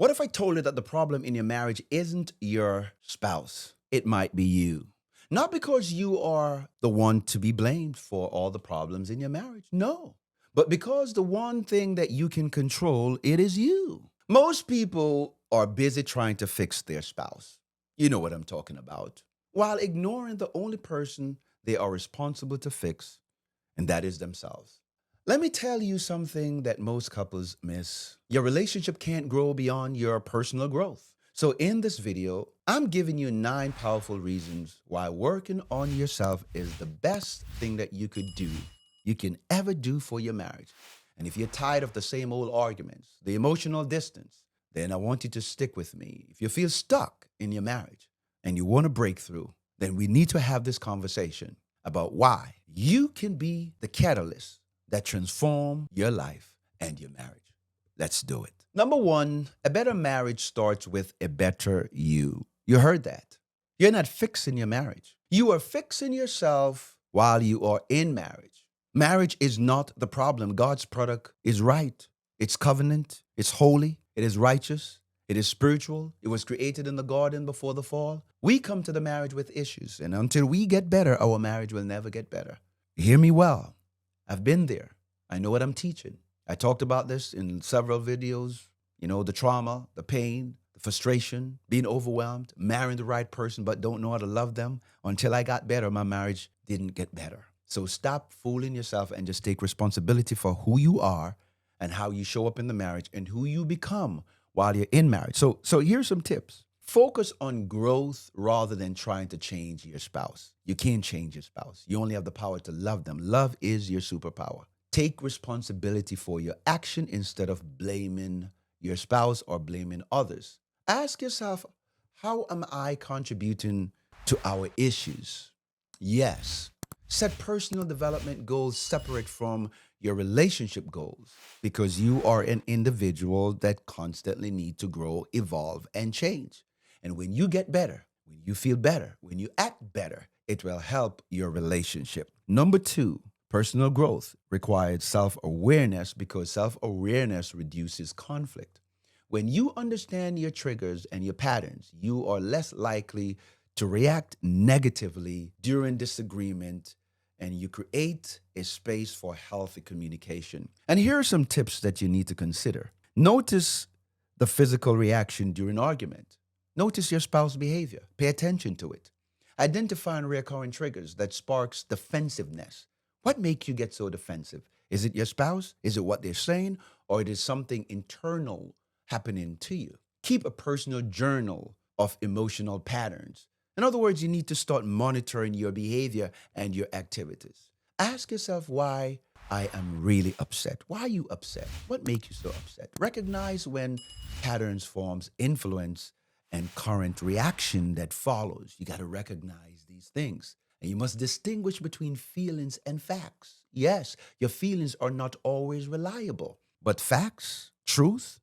What if I told you that the problem in your marriage isn't your spouse? It might be you. Not because you are the one to be blamed for all the problems in your marriage. No. But because the one thing that you can control, it is you. Most people are busy trying to fix their spouse. You know what I'm talking about. While ignoring the only person they are responsible to fix, and that is themselves. Let me tell you something that most couples miss. Your relationship can't grow beyond your personal growth. So, in this video, I'm giving you 9 powerful reasons why working on yourself is the best thing that you can ever do for your marriage. And if you're tired of the same old arguments, the emotional distance, then I want you to stick with me. If you feel stuck in your marriage and you want to break through, then we need to have this conversation about why you can be the catalyst that transform your life and your marriage. Let's do it. Number one, a better marriage starts with a better you. You heard that. You're not fixing your marriage. You are fixing yourself while you are in marriage. Marriage is not the problem. God's product is right. It's covenant. It's holy. It is righteous. It is spiritual. It was created in the garden before the fall. We come to the marriage with issues, and until we get better, our marriage will never get better. Hear me well. I've been there. I know what I'm teaching. I talked about this in several videos. You know, the trauma, the pain, the frustration, being overwhelmed, marrying the right person but don't know how to love them. Until I got better, my marriage didn't get better. So stop fooling yourself and just take responsibility for who you are and how you show up in the marriage and who you become while you're in marriage. So here's some tips. Focus on growth rather than trying to change your spouse. You can't change your spouse. You only have the power to love them. Love is your superpower. Take responsibility for your action instead of blaming your spouse or blaming others. Ask yourself, how am I contributing to our issues? Yes. Set personal development goals separate from your relationship goals because you are an individual that constantly need to grow, evolve, and change. And when you get better, when you feel better, when you act better, it will help your relationship. Number two, personal growth requires self-awareness because self-awareness reduces conflict. When you understand your triggers and your patterns, you are less likely to react negatively during disagreement, and you create a space for healthy communication. And here are some tips that you need to consider. Notice the physical reaction during argument. Notice your spouse's behavior. Pay attention to it. Identify recurring triggers that sparks defensiveness. What makes you get so defensive? Is it your spouse? Is it what they're saying? Or it is something internal happening to you? Keep a personal journal of emotional patterns. In other words, you need to start monitoring your behavior and your activities. Ask yourself why I am really upset. Why are you upset? What makes you so upset? Recognize when patterns forms influence and current reaction that follows. You got to recognize these things. And you must distinguish between feelings and facts. Yes, your feelings are not always reliable, but facts, truth,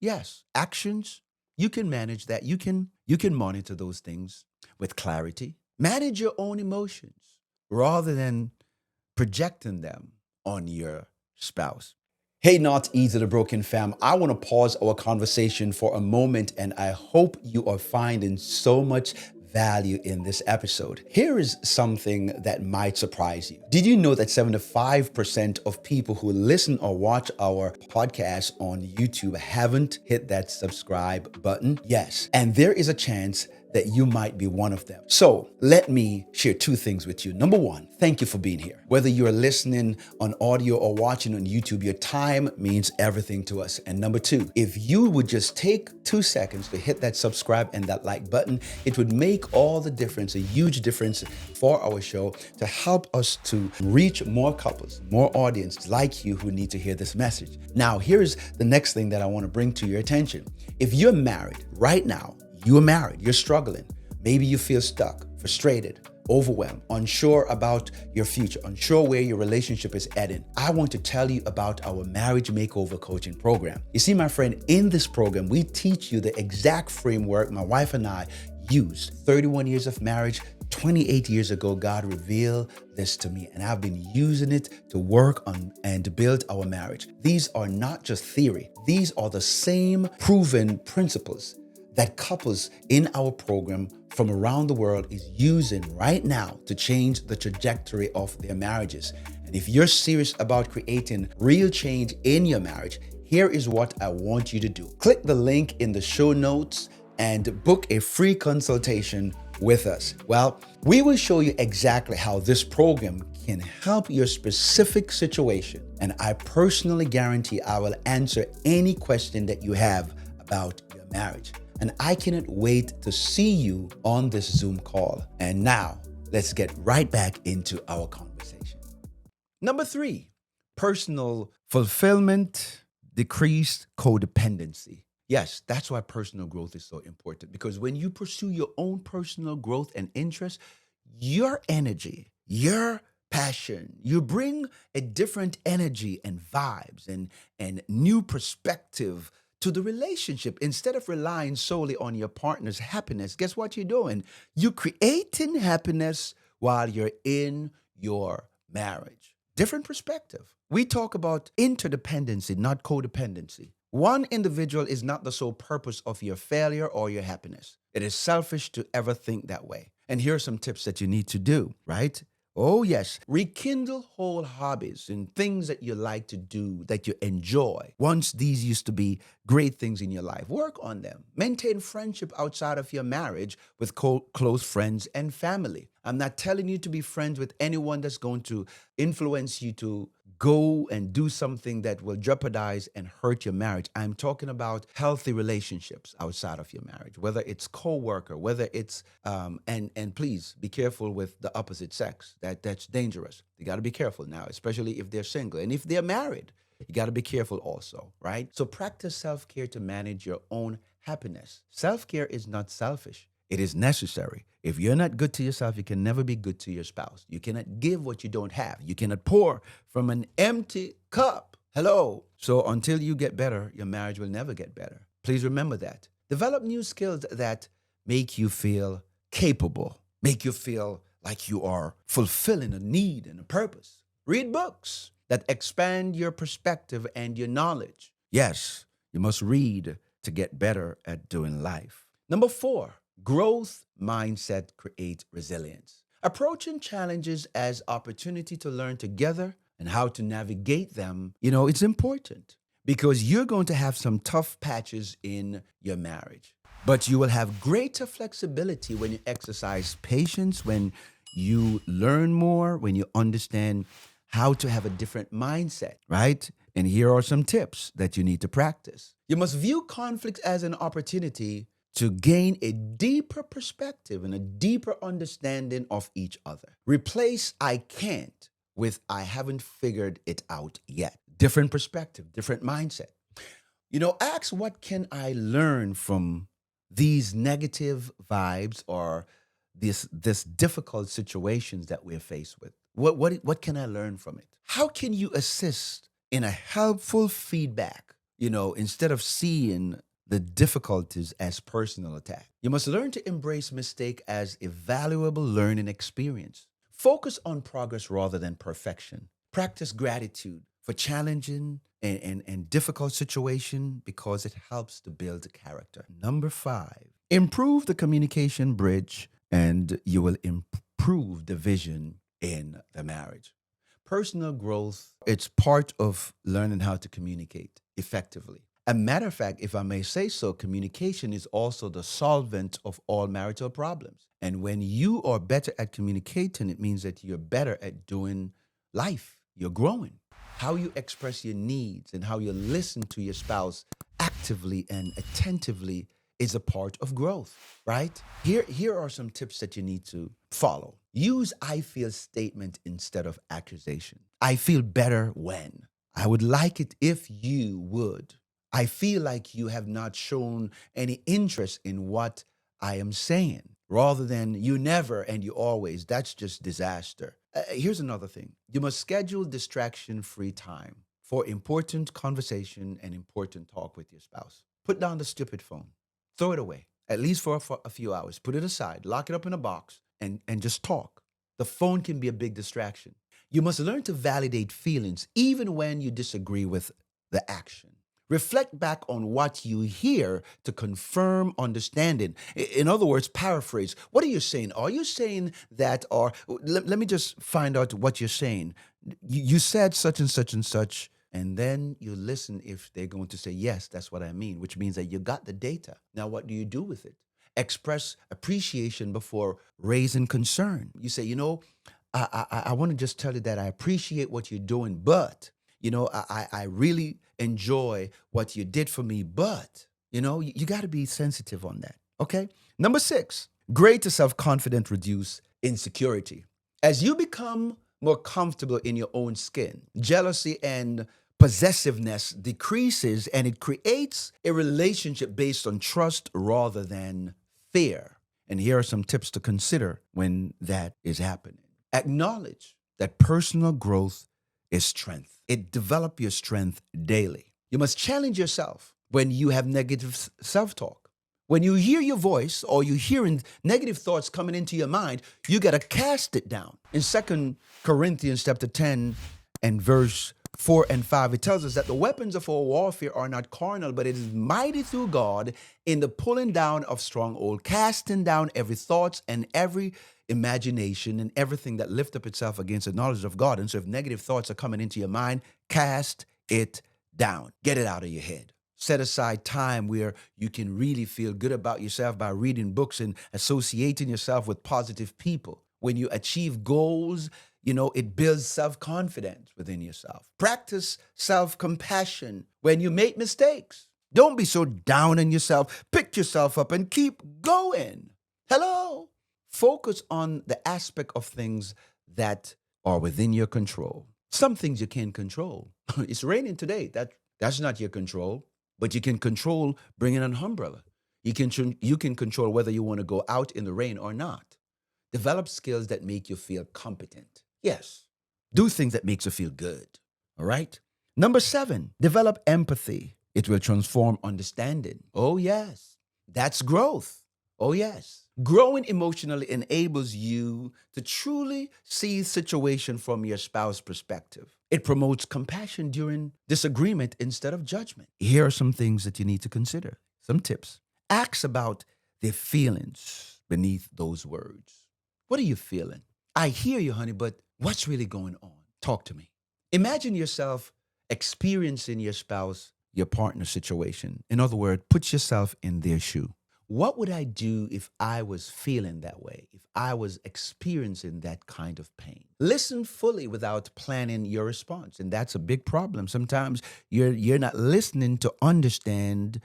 yes, actions, you can manage that. You can monitor those things with clarity. Manage your own emotions rather than projecting them on your spouse. Hey, Not Easy the Broken Fam. I want to pause our conversation for a moment, and I hope you are finding so much value in this episode. Here is something that might surprise you. Did you know that 75% of people who listen or watch our podcast on YouTube haven't hit that subscribe button? Yes. And there is a chance that you might be one of them. So let me share 2 things with you. Number one, thank you for being here. Whether you're listening on audio or watching on YouTube, your time means everything to us. And number 2, if you would just take 2 seconds to hit that subscribe and that like button, it would make all the difference, a huge difference for our show to help us to reach more couples, more audience like you who need to hear this message. Now, here's the next thing that I want to bring to your attention. If you're married right now, you are married, you're struggling. Maybe you feel stuck, frustrated, overwhelmed, unsure about your future, unsure where your relationship is heading. I want to tell you about our Marriage Makeover Coaching Program. You see, my friend, in this program, we teach you the exact framework my wife and I used. 31 years of marriage, 28 years ago, God revealed this to me, and I've been using it to work on and to build our marriage. These are not just theory, these are the same proven principles that couples in our program from around the world is using right now to change the trajectory of their marriages. And if you're serious about creating real change in your marriage, here is what I want you to do. Click the link in the show notes and book a free consultation with us. Well, we will show you exactly how this program can help your specific situation. And I personally guarantee I will answer any question that you have about your marriage. And I cannot wait to see you on this Zoom call. And now, let's get right back into our conversation. Number 3, personal fulfillment, decreased codependency. Yes, that's why personal growth is so important, because when you pursue your own personal growth and interest, your energy, your passion, you bring a different energy and vibes and new perspective to the relationship. Instead of relying solely on your partner's happiness, guess what you're doing? You're creating happiness while you're in your marriage. Different perspective. We talk about interdependency, not codependency. One individual is not the sole purpose of your failure or your happiness. It is selfish to ever think that way. And here are some tips that you need to do, right? Oh, yes. Rekindle whole hobbies and things that you like to do, that you enjoy. Once these used to be great things in your life, work on them. Maintain friendship outside of your marriage with close friends and family. I'm not telling you to be friends with anyone that's going to influence you to go and do something that will jeopardize and hurt your marriage. I'm talking about healthy relationships outside of your marriage, whether it's co-worker, whether it's and please be careful with the opposite sex. That's dangerous. You got to be careful now, especially if they're single. And if they're married, you got to be careful also, right? So practice self-care to manage your own happiness. Self-care is not selfish. It is necessary. If you're not good to yourself, you can never be good to your spouse. You cannot give what you don't have. You cannot pour from an empty cup. Hello. So until you get better, your marriage will never get better. Please remember that. Develop new skills that make you feel capable, make you feel like you are fulfilling a need and a purpose. Read books that expand your perspective and your knowledge. Yes, you must read to get better at doing life. Number 4, growth mindset creates resilience. Approaching challenges as opportunity to learn together and how to navigate them, it's important because you're going to have some tough patches in your marriage. But you will have greater flexibility when you exercise patience, when you learn more, when you understand how to have a different mindset, right? And here are some tips that you need to practice. You must view conflict as an opportunity to gain a deeper perspective and a deeper understanding of each other. Replace I can't with I haven't figured it out yet. Different perspective, different mindset. Ask what can I learn from these negative vibes or this difficult situations that we're faced with. What can I learn from it? How can you assist in a helpful feedback, instead of seeing the difficulties as personal attack? You must learn to embrace mistake as a valuable learning experience. Focus on progress rather than perfection. Practice gratitude for challenging and difficult situation because it helps to build character. Number 5, improve the communication bridge and you will improve the vision in the marriage. Personal growth, it's part of learning how to communicate effectively. A matter of fact, if I may say so, communication is also the solvent of all marital problems. And when you are better at communicating, it means that you're better at doing life. You're growing. How you express your needs and how you listen to your spouse actively and attentively is a part of growth, right? Here are some tips that you need to follow. Use I feel statement instead of accusation. I feel better when. I would like it if you would. I feel like you have not shown any interest in what I am saying, rather than you never and you always. That's just disaster. Here's another thing. You must schedule distraction-free time for important conversation and important talk with your spouse. Put down the stupid phone. Throw it away, at least for a few hours. Put it aside. Lock it up in a box. and just talk. The phone can be a big distraction. You must learn to validate feelings even when you disagree with the action. Reflect back on what you hear to confirm understanding. In other words, paraphrase. What are you saying? Are you saying that, or let me just find out what you're saying. You said such and such, and then you listen if they're going to say, yes, that's what I mean, which means that you got the data. Now, what do you do with it? Express appreciation before raising concern. You say, I want to just tell you that I appreciate what you're doing, but I really enjoy what you did for me, but you got to be sensitive on that. Okay. Number 6, greater self-confidence reduce insecurity. As you become more comfortable in your own skin, jealousy and possessiveness decreases, and it creates a relationship based on trust rather than fear. And here are some tips to consider when that is happening. Acknowledge that personal growth is strength. It develop your strength daily. You must challenge yourself when you have negative self-talk. When you hear your voice or you hearing negative thoughts coming into your mind, you got to cast it down. In 2 Corinthians chapter 10 and verse 4 and 5, it tells us that the weapons of our warfare are not carnal, but it is mighty through God in the pulling down of stronghold, casting down every thought and every imagination and everything that lift up itself against the knowledge of God. And so if negative thoughts are coming into your mind, cast it down. Get it out of your head. Set aside time where you can really feel good about yourself by reading books and associating yourself with positive people. When you achieve goals, it builds self-confidence within yourself. Practice self-compassion when you make mistakes. Don't be so down on yourself. Pick yourself up and keep going. Hello. Focus on the aspect of things that are within your control. Some things you can't control. It's raining today. That's not your control. But you can control bringing an umbrella. You can control whether you want to go out in the rain or not. Develop skills that make you feel competent. Yes. Do things that makes you feel good. All right? Number 7, develop empathy. It will transform understanding. Oh, yes. That's growth. Oh, yes. Growing emotionally enables you to truly see situation from your spouse's perspective. It promotes compassion during disagreement instead of judgment. Here are some things that you need to consider. Some tips. Ask about their feelings beneath those words. What are you feeling? I hear you, honey, but what's really going on? Talk to me. Imagine yourself experiencing your spouse, your partner situation. In other words, put yourself in their shoe. What would I do if I was feeling that way, if I was experiencing that kind of pain? Listen fully without planning your response. And that's a big problem. Sometimes you're not listening to understanding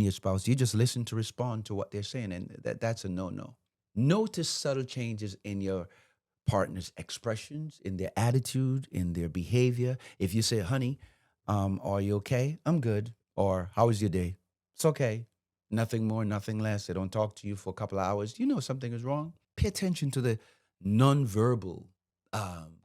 your spouse. You just listen to respond to what they're saying. And that's a no-no. Notice subtle changes in your partner's expressions, in their attitude, in their behavior. If you say, honey, are you okay? I'm good. Or how was your day? It's okay. Nothing more, nothing less. They don't talk to you for a couple of hours. You know something is wrong. Pay attention to the nonverbal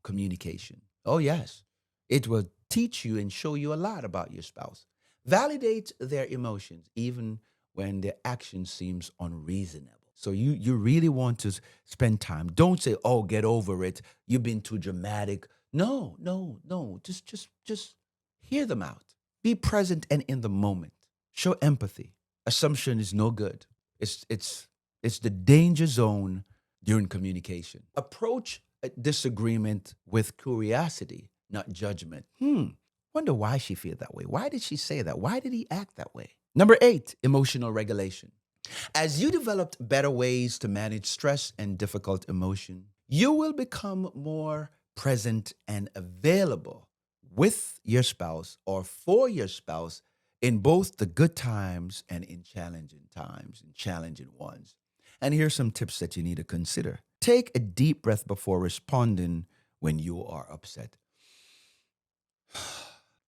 communication. Oh, yes. It will teach you and show you a lot about your spouse. Validate their emotions, even when their action seems unreasonable. So you really want to spend time. Don't say, oh, get over it. You've been too dramatic. No. Just hear them out. Be present and in the moment. Show empathy. Assumption is no good. It's the danger zone during communication. Approach a disagreement with curiosity, not judgment. Wonder why she feel that way. Why did she say that? Why did he act that way? Number 8, emotional regulation. As you developed better ways to manage stress and difficult emotion, you will become more present and available with your spouse or for your spouse in both the good times and in challenging times and challenging ones. And here's some tips that you need to consider. Take a deep breath before responding when you are upset.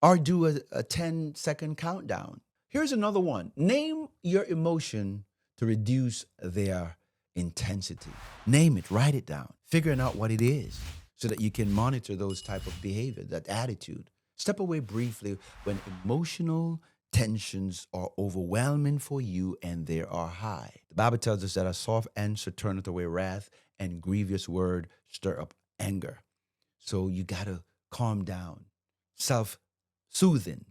Or do a 10-second countdown. Here's another one. Name your emotion to reduce their intensity. Name it, write it down, figuring out what it is so that you can monitor those type of behavior, that attitude. Step away briefly when emotional tensions are overwhelming for you and they are high. The Bible tells us that a soft answer turneth away wrath, and grievous word stir up anger. So you got to calm down, self soothing.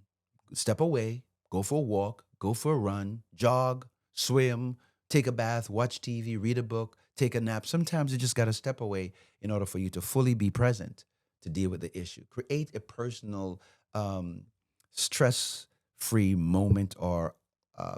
Step away, go for a walk, go for a run, jog, swim, take a bath, watch TV, read a book, take a nap. Sometimes you just got to step away in order for you to fully be present to deal with the issue. Create a personal, stress free moment or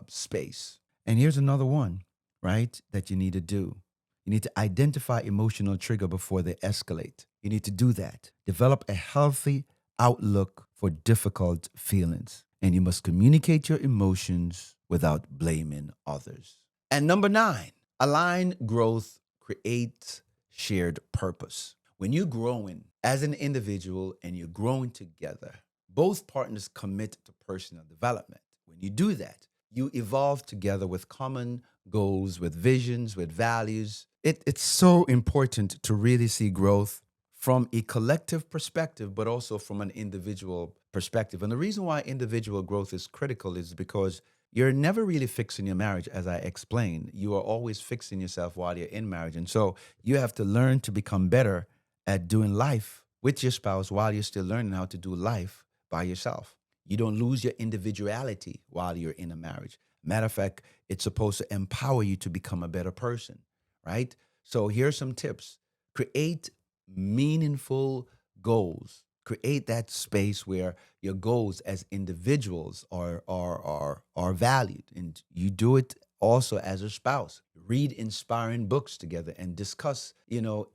space. And here's another one, right, that you need to do. You need to identify emotional trigger before they escalate. You need to do that. Develop a healthy outlook for difficult feelings. And you must communicate your emotions without blaming others. And number 9, align growth, create shared purpose. When you're growing as an individual and you're growing together, both partners commit to personal development. When you do that, you evolve together with common goals, with visions, with values. It's so important to really see growth from a collective perspective, but also from an individual perspective. And the reason why individual growth is critical is because you're never really fixing your marriage, as I explained. You are always fixing yourself while you're in marriage. And so you have to learn to become better at doing life with your spouse while you're still learning how to do life by yourself. You don't lose your individuality while you're in a marriage. Matter of fact, it's supposed to empower you to become a better person, right? So here's some tips. Create meaningful goals. Create that space where your goals as individuals are valued, and you do it also as a spouse. Read inspiring books together and discuss,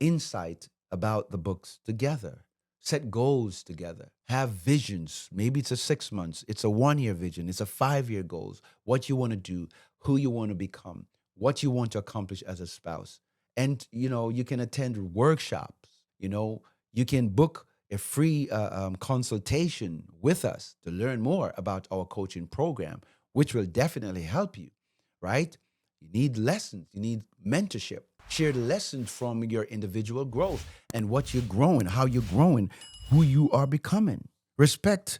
insight about the books together. Set goals together. Have visions. Maybe it's a 6 months, it's a 1 year vision, it's a 5 year goals. What you want to do, who you want to become, what you want to accomplish as a spouse. And you can attend workshops. You can book a free consultation with us to learn more about our coaching program, which will definitely help you, right? You need lessons, you need mentorship. Share the lessons from your individual growth and what you're growing, how you're growing, who you are becoming. Respect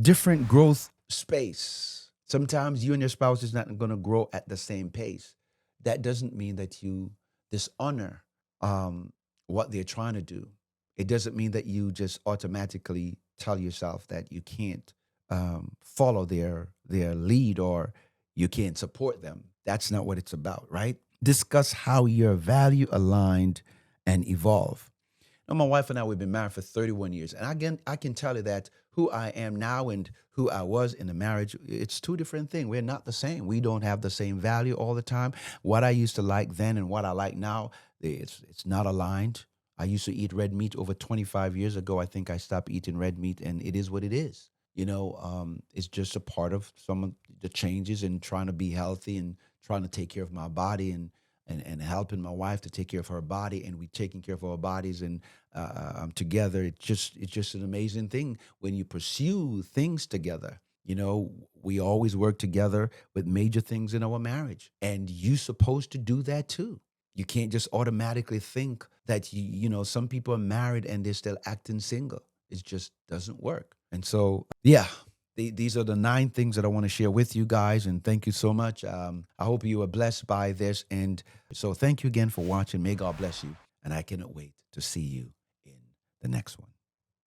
different growth space. Sometimes you and your spouse is not going to grow at the same pace. That doesn't mean that you dishonor what they're trying to do. It doesn't mean that you just automatically tell yourself that you can't follow their lead or you can't support them. That's not what it's about, right? Discuss how you're value aligned and evolve. Now, my wife and I, we've been married for 31 years. And again, I can tell you that who I am now and who I was in the marriage, it's two different things. We're not the same. We don't have the same value all the time. What I used to like then and what I like now, it's not aligned. I used to eat red meat over 25 years ago. I think I stopped eating red meat, and it is what it is. It's just a part of some of the changes and trying to be healthy and trying to take care of my body and helping my wife to take care of her body, and we taking care of our bodies and together. It's just an amazing thing when you pursue things together. We always work together with major things in our marriage, and you're supposed to do that too. You can't just automatically think that some people are married and they're still acting single. It just doesn't work. And so, yeah, these are the 9 things that I want to share with you guys. And thank you so much. I hope you are blessed by this. And so thank you again for watching. May God bless you. And I cannot wait to see you in the next one.